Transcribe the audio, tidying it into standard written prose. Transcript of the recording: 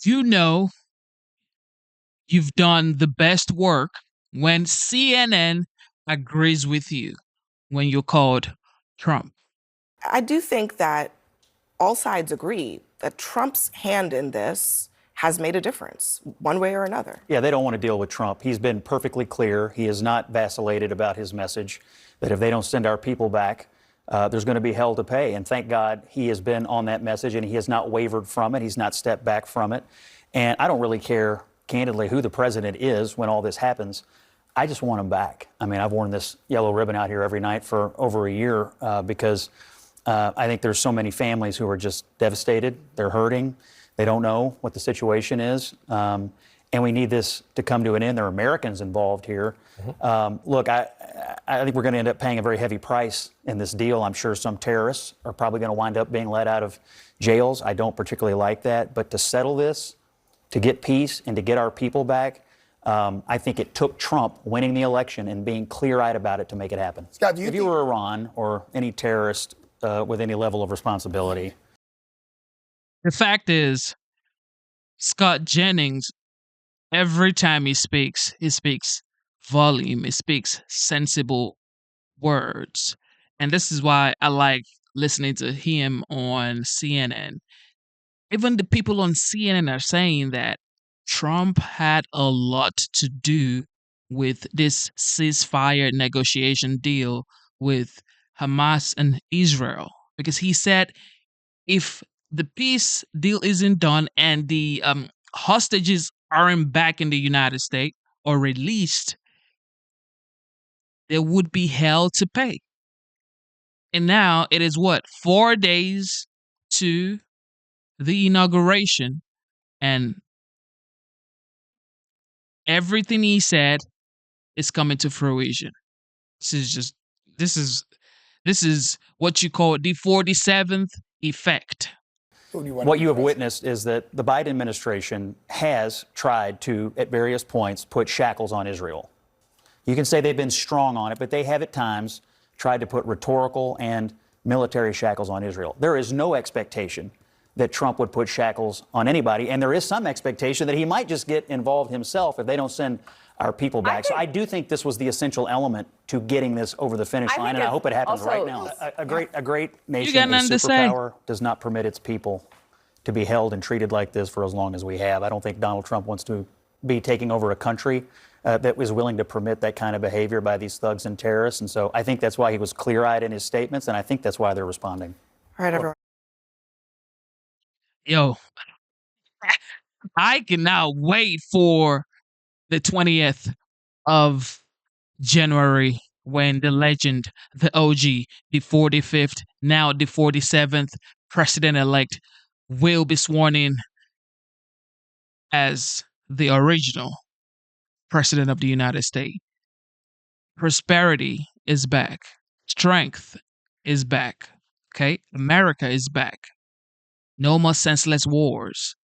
You know you've done the best work when CNN agrees with you when you're called Trump. I do think that all sides agree that Trump's hand in this has made a difference, one way or another. Yeah, they don't want to deal with Trump. He's been perfectly clear. He has not vacillated about his message that if they don't send our people back, there's going to be hell to pay. And thank God he has been on that message and he has not wavered from it. He's not stepped back from it. And I don't really care, candidly, who the president is when all this happens. I just want him back. I mean, I've worn this yellow ribbon out here every night for over a year because I think there's so many families who are just devastated. They're hurting. They don't know what the situation is. And we need this to come to an end. There are Americans involved here. Look, I think we're going to end up paying a very heavy price in this deal. I'm sure some terrorists are probably going to wind up being let out of jails. I don't particularly like that. But to settle this, to get peace and to get our people back, I think it took Trump winning the election and being clear-eyed about it to make it happen. Scott, if you were Iran or any terrorist with any level of responsibility. The fact is, Scott Jennings, every time he speaks volume, he speaks sensible words. And this is why I like listening to him on CNN. Even the people on CNN are saying that Trump had a lot to do with this ceasefire negotiation deal with Hamas and Israel. Because he said if the peace deal isn't done and the hostages aren't back in the United States or released, there would be hell to pay. And now it is what, 4 days to the inauguration, and everything he said is coming to fruition. This is what you call the 47th effect. What you have witnessed is that the Biden administration has tried to, at various points, put shackles on Israel. You can say they've been strong on it, but they have at times tried to put rhetorical and military shackles on Israel. There is no expectation that Trump would put shackles on anybody, and there is some expectation that he might just get involved himself if they don't send our people back. So I do think this was the essential element to getting this over the finish line, and I hope it happens right now. A great nation, a superpower, does not permit its people to be held and treated like this for as long as we have. I don't think Donald Trump wants to be taking over a country that was willing to permit that kind of behavior by these thugs and terrorists. And so I think that's why he was clear-eyed in his statements, and I think that's why they're responding. All right, everyone. Yo, I cannot wait for the 20th of January when the legend, the OG, the 45th, now the 47th president-elect will be sworn in as the original president of the United States. Prosperity is back. Strength is back. Okay? America is back. No more senseless wars.